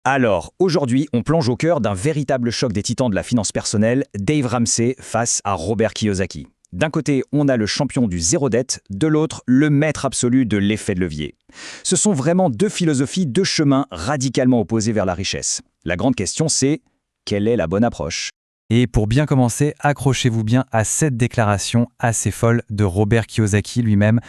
Alors, aujourd'hui, on plonge au cœur d'un véritable choc des titans de la finance personnelle, Dave Ramsey face à Robert Kiyosaki. D'un côté, on a le champion du zéro dette, de l'autre, le maître absolu de l'effet de levier. Ce sont vraiment deux philosophies, deux chemins radicalement opposés vers la richesse. La grande question, c'est quelle est la bonne approche? Et pour bien commencer, accrochez-vous bien à cette déclaration assez folle de Robert Kiyosaki lui-même.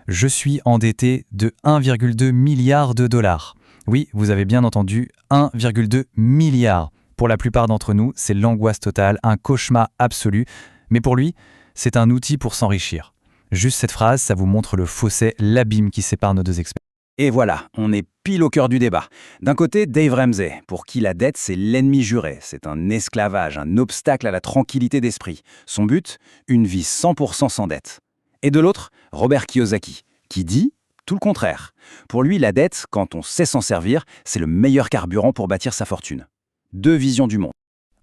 Je suis endetté de 1,2 milliard de dollars. Oui, vous avez bien entendu, 1,2 milliard. Pour la plupart d'entre nous, c'est l'angoisse totale, un cauchemar absolu. Mais pour lui, c'est un outil pour s'enrichir. Juste cette phrase, ça vous montre le fossé, l'abîme qui sépare nos deux experts. Et voilà, on est pile au cœur du débat. D'un côté, Dave Ramsey, pour qui la dette, c'est l'ennemi juré. C'est un esclavage, un obstacle à la tranquillité d'esprit. Son but, une vie 100% sans dette. Et de l'autre, Robert Kiyosaki, qui dit tout le contraire. Pour lui, la dette, quand on sait s'en servir, c'est le meilleur carburant pour bâtir sa fortune. Deux visions du monde.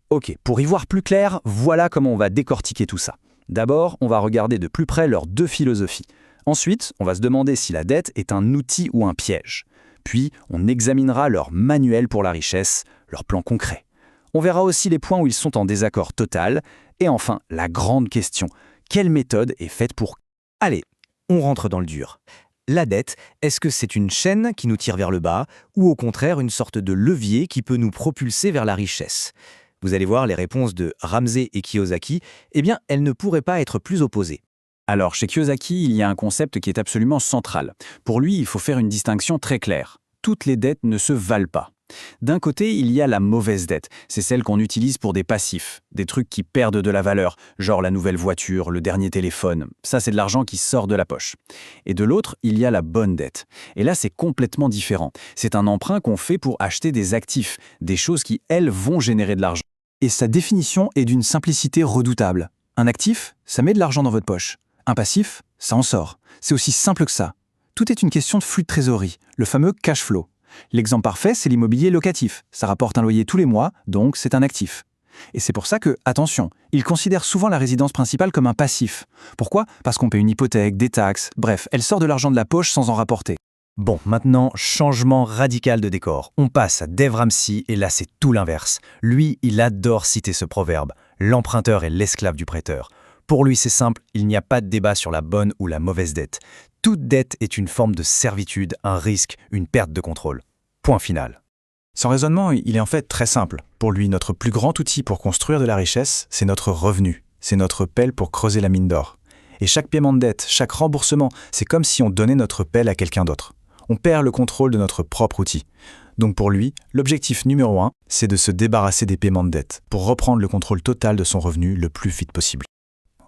Ok, pour y voir plus clair, voilà comment on va décortiquer tout ça. D'abord, on va regarder de plus près leurs deux philosophies. Ensuite, on va se demander si la dette est un outil ou un piège. Puis, on examinera leur manuel pour la richesse, leur plan concret. On verra aussi les points où ils sont en désaccord total. Et enfin, la grande question, quelle méthode est faite pour... Allez, on rentre dans le dur. La dette, est-ce que c'est une chaîne qui nous tire vers le bas ou au contraire une sorte de levier qui peut nous propulser vers la richesse? Vous allez voir les réponses de Ramsey et Kiyosaki, eh bien, elles ne pourraient pas être plus opposées. Alors, chez Kiyosaki, il y a un concept qui est absolument central. Pour lui, il faut faire une distinction très claire. Toutes les dettes ne se valent pas. D'un côté, il y a la mauvaise dette. C'est celle qu'on utilise pour des passifs, des trucs qui perdent de la valeur, genre la nouvelle voiture, le dernier téléphone. Ça, c'est de l'argent qui sort de la poche. Et de l'autre, il y a la bonne dette. Et là, c'est complètement différent. C'est un emprunt qu'on fait pour acheter des actifs, des choses qui, elles, vont générer de l'argent. Et sa définition est d'une simplicité redoutable. Un actif, ça met de l'argent dans votre poche. Un passif, ça en sort. C'est aussi simple que ça. Tout est une question de flux de trésorerie, le fameux cash flow. L'exemple parfait, c'est l'immobilier locatif. Ça rapporte un loyer tous les mois, donc c'est un actif. Et c'est pour ça que, attention, ils considèrent souvent la résidence principale comme un passif. Pourquoi? Parce qu'on paie une hypothèque, des taxes, bref, elle sort de l'argent de la poche sans en rapporter. Bon, maintenant, changement radical de décor. On passe à Dave Ramsey et là, c'est tout l'inverse. Lui, il adore citer ce proverbe. L'emprunteur est l'esclave du prêteur. Pour lui, c'est simple, il n'y a pas de débat sur la bonne ou la mauvaise dette. Toute dette est une forme de servitude, un risque, une perte de contrôle. Point final. Son raisonnement, il est en fait très simple. Pour lui, notre plus grand outil pour construire de la richesse, c'est notre revenu. C'est notre pelle pour creuser la mine d'or. Et chaque paiement de dette, chaque remboursement, c'est comme si on donnait notre pelle à quelqu'un d'autre. On perd le contrôle de notre propre outil. Donc pour lui, l'objectif numéro 1, c'est de se débarrasser des paiements de dette pour reprendre le contrôle total de son revenu le plus vite possible.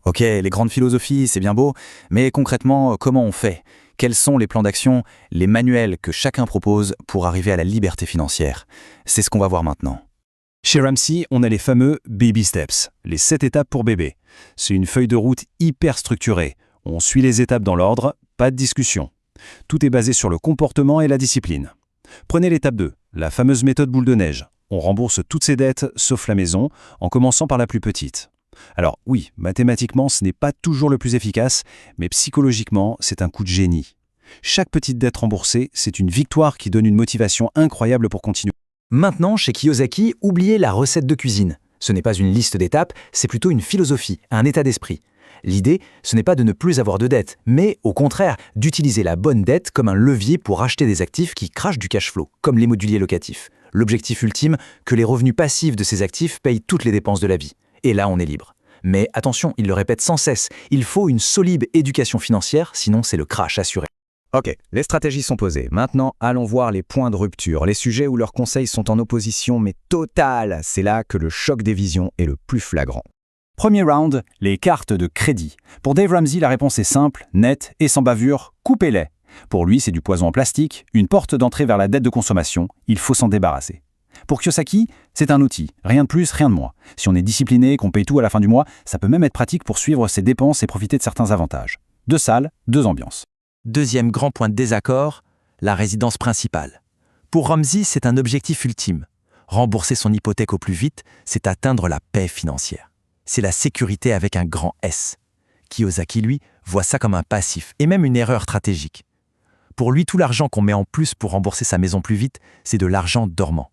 Ok, les grandes philosophies, c'est bien beau, mais concrètement, comment on fait? Quels sont les plans d'action, les manuels que chacun propose pour arriver à la liberté financière? C'est ce qu'on va voir maintenant. Chez Ramsey, on a les fameux Baby Steps, les 7 étapes pour bébé. C'est une feuille de route hyper structurée. On suit les étapes dans l'ordre, pas de discussion. Tout est basé sur le comportement et la discipline. Prenez l'étape 2, la fameuse méthode boule de neige. On rembourse toutes ses dettes, sauf la maison, en commençant par la plus petite. Alors oui, mathématiquement, ce n'est pas toujours le plus efficace, mais psychologiquement, c'est un coup de génie. Chaque petite dette remboursée, c'est une victoire qui donne une motivation incroyable pour continuer. Maintenant, chez Kiyosaki, oubliez la recette de cuisine. Ce n'est pas une liste d'étapes, c'est plutôt une philosophie, un état d'esprit. L'idée, ce n'est pas de ne plus avoir de dette, mais au contraire, d'utiliser la bonne dette comme un levier pour acheter des actifs qui crachent du cash flow, comme l'immobilier locatif. L'objectif ultime, que les revenus passifs de ces actifs payent toutes les dépenses de la vie. Et là, on est libre. Mais attention, il le répète sans cesse, il faut une solide éducation financière, sinon c'est le crash assuré. Ok, les stratégies sont posées. Maintenant, allons voir les points de rupture, les sujets où leurs conseils sont en opposition, mais totale. C'est là que le choc des visions est le plus flagrant. Premier round, les cartes de crédit. Pour Dave Ramsey, la réponse est simple, nette et sans bavure, coupez-les. Pour lui, c'est du poison en plastique, une porte d'entrée vers la dette de consommation, il faut s'en débarrasser. Pour Kiyosaki, c'est un outil, rien de plus, rien de moins. Si on est discipliné, qu'on paye tout à la fin du mois, ça peut même être pratique pour suivre ses dépenses et profiter de certains avantages. 2 salles, 2 ambiances. Deuxième grand point de désaccord, la résidence principale. Pour Ramsey, c'est un objectif ultime. Rembourser son hypothèque au plus vite, c'est atteindre la paix financière. C'est la sécurité avec un grand S. Kiyosaki, lui, voit ça comme un passif et même une erreur stratégique. Pour lui, tout l'argent qu'on met en plus pour rembourser sa maison plus vite, c'est de l'argent dormant.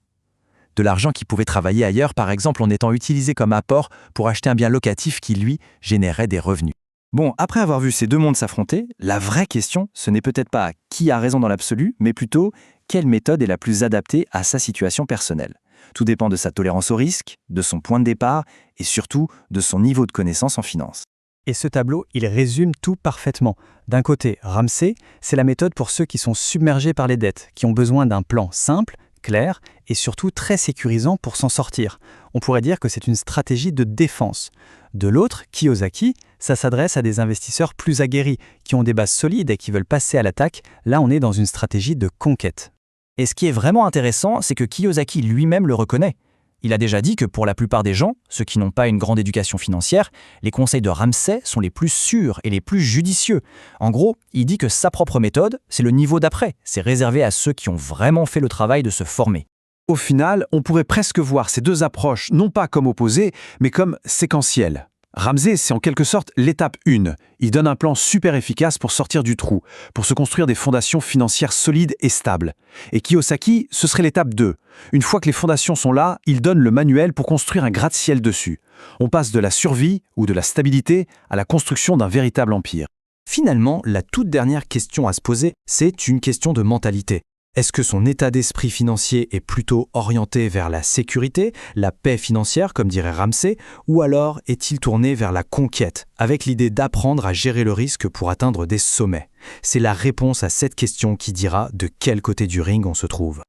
de l'argent qui pouvait travailler ailleurs, par exemple en étant utilisé comme apport pour acheter un bien locatif qui, lui, générait des revenus. Bon, après avoir vu ces deux mondes s'affronter, la vraie question, ce n'est peut-être pas qui a raison dans l'absolu, mais plutôt quelle méthode est la plus adaptée à sa situation personnelle. Tout dépend de sa tolérance au risque, de son point de départ et surtout de son niveau de connaissance en finance. Et ce tableau, il résume tout parfaitement. D'un côté, Ramsey, c'est la méthode pour ceux qui sont submergés par les dettes, qui ont besoin d'un plan simple, clair et surtout très sécurisant pour s'en sortir. On pourrait dire que c'est une stratégie de défense. De l'autre, Kiyosaki, ça s'adresse à des investisseurs plus aguerris, qui ont des bases solides et qui veulent passer à l'attaque. Là, on est dans une stratégie de conquête. Et ce qui est vraiment intéressant, c'est que Kiyosaki lui-même le reconnaît. Il a déjà dit que pour la plupart des gens, ceux qui n'ont pas une grande éducation financière, les conseils de Ramsey sont les plus sûrs et les plus judicieux. En gros, il dit que sa propre méthode, c'est le niveau d'après. C'est réservé à ceux qui ont vraiment fait le travail de se former. Au final, on pourrait presque voir ces deux approches non pas comme opposées, mais comme séquentielles. Ramsey, c'est en quelque sorte l'étape 1. Il donne un plan super efficace pour sortir du trou, pour se construire des fondations financières solides et stables. Et Kiyosaki, ce serait l'étape 2. Une fois que les fondations sont là, il donne le manuel pour construire un gratte-ciel dessus. On passe de la survie ou de la stabilité à la construction d'un véritable empire. Finalement, la toute dernière question à se poser, c'est une question de mentalité. Est-ce que son état d'esprit financier est plutôt orienté vers la sécurité, la paix financière, comme dirait Ramsey, ou alors est-il tourné vers la conquête, avec l'idée d'apprendre à gérer le risque pour atteindre des sommets? C'est la réponse à cette question qui dira de quel côté du ring on se trouve.